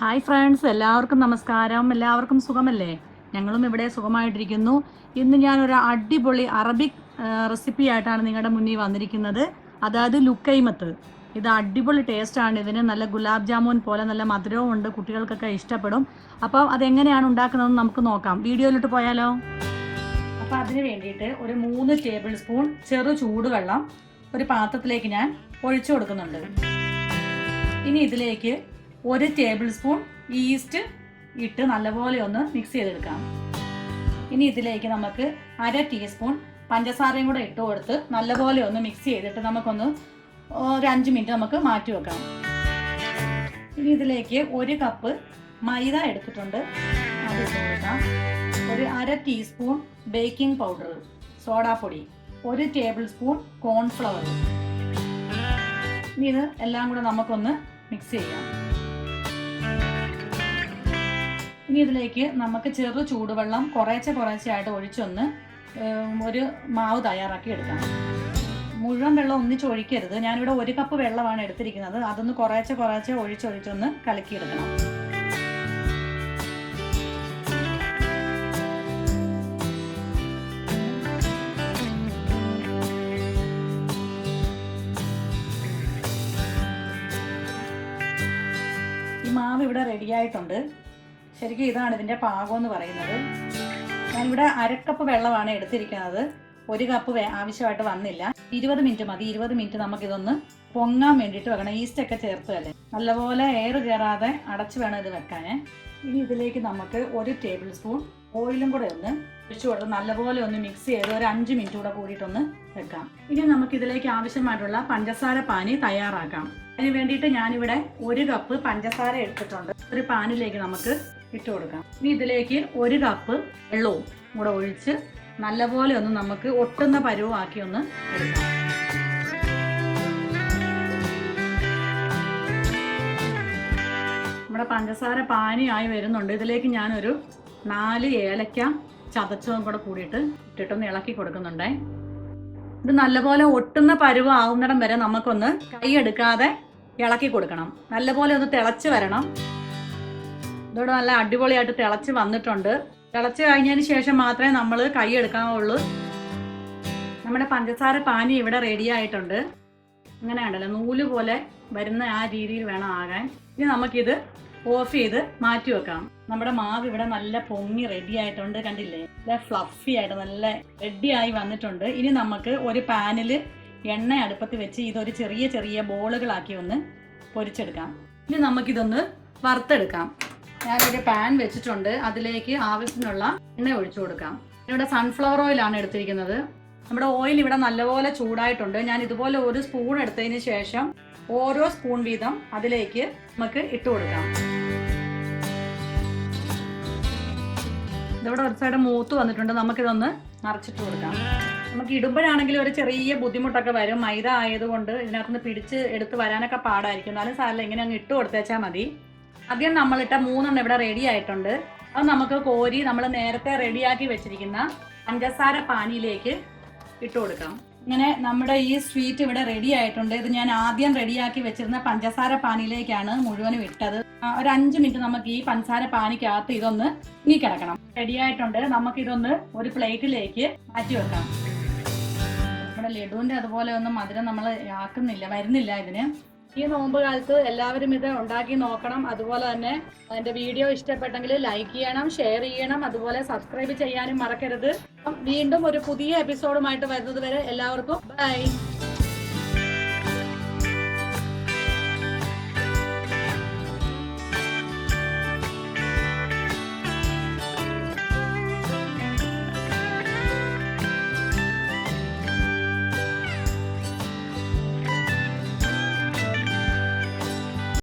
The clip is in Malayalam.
ഹായ് ഫ്രണ്ട്സ്, എല്ലാവർക്കും നമസ്കാരം. എല്ലാവർക്കും സുഖമല്ലേ? ഞങ്ങളും ഇവിടെ സുഖമായിട്ടിരിക്കുന്നു. ഇന്ന് ഞാനൊരു അടിപൊളി അറബിക് റെസിപ്പി ആയിട്ടാണ് നിങ്ങളുടെ മുന്നിൽ വന്നിരിക്കുന്നത്. അതായത് ലുക്കൈമത്ത്. ഇത് അടിപൊളി ടേസ്റ്റാണ്. ഇതിന് നല്ല ഗുലാബ് ജാമുൻ പോലെ നല്ല മധുരവും ഉണ്ട്. കുട്ടികൾക്കൊക്കെ ഇഷ്ടപ്പെടും. അപ്പോൾ അതെങ്ങനെയാണ് ഉണ്ടാക്കുന്നതെന്ന് നമുക്ക് നോക്കാം. വീഡിയോയിലോട്ട് പോയാലോ? അപ്പോൾ അതിന് വേണ്ടിയിട്ട് ഒരു 3 ടേബിൾ സ്പൂൺ ചെറു ചൂടുവെള്ളം ഒരു പാത്രത്തിലേക്ക് ഞാൻ ഒഴിച്ചു കൊടുക്കുന്നുണ്ട്. ഇനി ഇതിലേക്ക് 1 ടേബിൾ സ്പൂൺ ഈസ്റ്റ് ഇട്ട് നല്ലപോലെ ഒന്ന് മിക്സ് ചെയ്തെടുക്കാം. ഇനി ഇതിലേക്ക് നമുക്ക് 1/2 ടീസ്പൂൺ പഞ്ചസാരയും കൂടെ ഇട്ട് കൊടുത്ത് നല്ലപോലെ ഒന്ന് മിക്സ് ചെയ്തിട്ട് നമുക്കൊന്ന് ഒരു 5 മിനിറ്റ് നമുക്ക് മാറ്റി വെക്കാം. ഇനി ഇതിലേക്ക് 1 കപ്പ് മൈദ എടുത്തിട്ടുണ്ട്, അത് ഇട്ട് കൊടുക്കാം. ഒരു 1/2 ടീസ്പൂൺ ബേക്കിംഗ് പൗഡർ, സോഡാപ്പൊടി, 1 ടേബിൾ സ്പൂൺ കോൺഫ്ലവർ. ഇനി ഇത് എല്ലാം കൂടെ നമുക്കൊന്ന് മിക്സ് ചെയ്യാം. ഇനി ഇതിലേക്ക് നമുക്ക് ചെറു ചൂടുവെള്ളം കുറേശ്ശെയായിട്ട് ഒഴിച്ചൊന്ന് ഒരു മാവ് തയ്യാറാക്കി എടുക്കാം. മുഴുവൻ വെള്ളം ഒന്നിച്ച് ഒഴിക്കരുത്. ഞാനിവിടെ 1 കപ്പ് വെള്ളമാണ് എടുത്തിരിക്കുന്നത്. അതൊന്ന് കുറേശ്ശെ ഒഴിച്ചൊന്ന് കലക്കിയെടുക്കണം. ഈ മാവ് ഇവിടെ റെഡിയായിട്ടുണ്ട്. ശരിക്കും ഇതാണ് ഇതിൻ്റെ പാകം എന്ന് പറയുന്നത്. ഞാനിവിടെ 1/2 കപ്പ് വെള്ളമാണ് എടുത്തിരിക്കുന്നത്. 1 കപ്പ് ആവശ്യമായിട്ട് വന്നില്ല. 20 മിനിറ്റ് മതി. 20 മിനിറ്റ് നമുക്കിതൊന്ന് പൊങ്ങാൻ വേണ്ടിയിട്ട് വെക്കണം. ഈസ്റ്റ് ഒക്കെ ചേർത്തല്ലേ, നല്ലപോലെ എയർ കയറാതെ അടച്ച് വേണം ഇത് വെക്കാൻ. ഇനി ഇതിലേക്ക് നമുക്ക് 1 ടേബിൾ സ്പൂൺ ഓയിലും കൂടെ ഒന്ന് ഒഴിച്ചു കൊടുത്ത് നല്ലപോലെ ഒന്ന് മിക്സ് ചെയ്ത് ഒരു 5 മിനിറ്റ് കൂടെ കൂടിയിട്ടൊന്ന് വെക്കാം. ഇനി നമുക്കിതിലേക്ക് ആവശ്യമായിട്ടുള്ള പഞ്ചസാര പാനി തയ്യാറാക്കാം. അതിന് വേണ്ടിയിട്ട് ഞാനിവിടെ 1 കപ്പ് പഞ്ചസാര എടുത്തിട്ടുണ്ട്. ഒരു പാനിലേക്ക് നമുക്ക് ഇട്ട് കൊടുക്കാം. ഇനി ഇതിലേക്ക് 1 കപ്പ് വെള്ളവും കൂടെ ഒഴിച്ച് നല്ലപോലെ ഒന്ന് നമുക്ക് ഒട്ടുന്ന പരുവാക്കി ഒന്ന് എടുക്കാം. നമ്മുടെ പഞ്ചസാര പാനിയായി വരുന്നുണ്ട്. ഇതിലേക്ക് ഞാനൊരു 4 ഏലക്ക ചതച്ചതും കൂടെ കൂടിയിട്ട് ഇട്ടിട്ടൊന്ന് ഇളക്കി കൊടുക്കുന്നുണ്ടേ. ഇത് നല്ലപോലെ ഒട്ടുന്ന പരുവം ആവുന്നിടം വരെ നമുക്കൊന്ന് കൈ എടുക്കാതെ ഇളക്കി കൊടുക്കണം. നല്ലപോലെ ഒന്ന് തിളച്ച് വരണം. ഇതോടെ നല്ല അടിപൊളിയായിട്ട് തിളച്ച് വന്നിട്ടുണ്ട്. തിളച്ച് കഴിഞ്ഞതിന് ശേഷം മാത്രമേ നമ്മൾ കൈ എടുക്കാവുള്ളൂ. നമ്മുടെ പഞ്ചസാര പാനി ഇവിടെ റെഡി ആയിട്ടുണ്ട്. ഇങ്ങനെ ഉണ്ടല്ലോ, നൂല് പോലെ വരുന്ന ആ രീതിയിൽ വേണം ആകാൻ. ഇനി നമുക്കിത് ഓഫ് ചെയ്ത് മാറ്റി വെക്കാം. നമ്മുടെ മാവ് ഇവിടെ നല്ല പൊങ്ങി റെഡി ആയിട്ടുണ്ട്. കണ്ടില്ലേ, നല്ല ഫ്ലഫി ആയിട്ട് നല്ല റെഡി ആയി വന്നിട്ടുണ്ട്. ഇനി നമുക്ക് ഒരു പാനിൽ എണ്ണ അടുപ്പത്ത് വെച്ച് ഇതൊരു ചെറിയ ബോളുകളാക്കി ഒന്ന് പൊരിച്ചെടുക്കാം. ഇനി നമുക്കിതൊന്ന് വറുത്തെടുക്കാം. ഞാനൊരു പാൻ വെച്ചിട്ടുണ്ട്. അതിലേക്ക് ആവശ്യത്തിനുള്ള എണ്ണ ഒഴിച്ചു കൊടുക്കാം. ഇവിടെ സൺഫ്ലവർ ഓയിലാണ് എടുത്തിരിക്കുന്നത്. നമ്മുടെ ഓയിൽ ഇവിടെ നല്ലപോലെ ചൂടായിട്ടുണ്ട്. ഞാൻ ഇതുപോലെ 1 സ്പൂൺ എടുത്തതിന് ശേഷം ഓരോ സ്പൂൺ വീതം അതിലേക്ക് നമുക്ക് ഇട്ട് കൊടുക്കാം. ഇതിവിടെ ഒരു സൈഡ് മൂത്ത് വന്നിട്ടുണ്ട്. നമുക്കിതൊന്ന് നിറച്ചിട്ട് കൊടുക്കാം. നമുക്ക് ഇടുമ്പോഴാണെങ്കിൽ ഒരു ചെറിയ ബുദ്ധിമുട്ടൊക്കെ വരും. മൈദ ആയതുകൊണ്ട് ഇതിനകത്തുനിന്ന് പിടിച്ച് എടുത്ത് വരാനൊക്കെ പാടായിരിക്കും. എന്നാലും സാറില്ല, ഇങ്ങനെ അങ്ങ് ഇട്ട് കൊടുത്തേച്ചാൽ മതി. ആദ്യം നമ്മളിട്ട 3 ഇവിടെ റെഡി ആയിട്ടുണ്ട്. അത് നമുക്ക് കോരി നമ്മൾ നേരത്തെ റെഡിയാക്കി വെച്ചിരിക്കുന്ന പഞ്ചസാര പാനിയിലേക്ക് ഇട്ട് കൊടുക്കാം. ഇങ്ങനെ നമ്മുടെ ഈ സ്വീറ്റ് ഇവിടെ റെഡി ആയിട്ടുണ്ട്. ഇത് ഞാൻ ആദ്യം റെഡിയാക്കി വെച്ചിരുന്ന പഞ്ചസാര പാനിയിലേക്കാണ് മുഴുവനും ഇട്ടത്. ഒരു 5 മിനിറ്റ് നമുക്ക് ഈ പഞ്ചസാര പാനിക്കകത്ത് ഇതൊന്ന് കിടക്കണം. റെഡി ആയിട്ടുണ്ട്. നമുക്കിതൊന്ന് ഒരു പ്ലേറ്റിലേക്ക് മാറ്റി വെക്കാം. നമ്മുടെ ലഡുവിൻ്റെ അതുപോലെ ഒന്നും മധുരം നമ്മൾ വരുന്നില്ല ഇതിന്. ഈ നോമ്പ് കാലത്ത് എല്ലാവരും ഇത് ഉണ്ടാക്കി നോക്കണം. അതുപോലെ തന്നെ എൻ്റെ വീഡിയോ ഇഷ്ടപ്പെട്ടെങ്കിൽ ലൈക്ക് ചെയ്യണം, ഷെയർ ചെയ്യണം, അതുപോലെ സബ്സ്ക്രൈബ് ചെയ്യാനും മറക്കരുത്. വീണ്ടും ഒരു പുതിയ എപ്പിസോഡുമായിട്ട് വരുന്നത് വരെ എല്ലാവർക്കും ബൈ.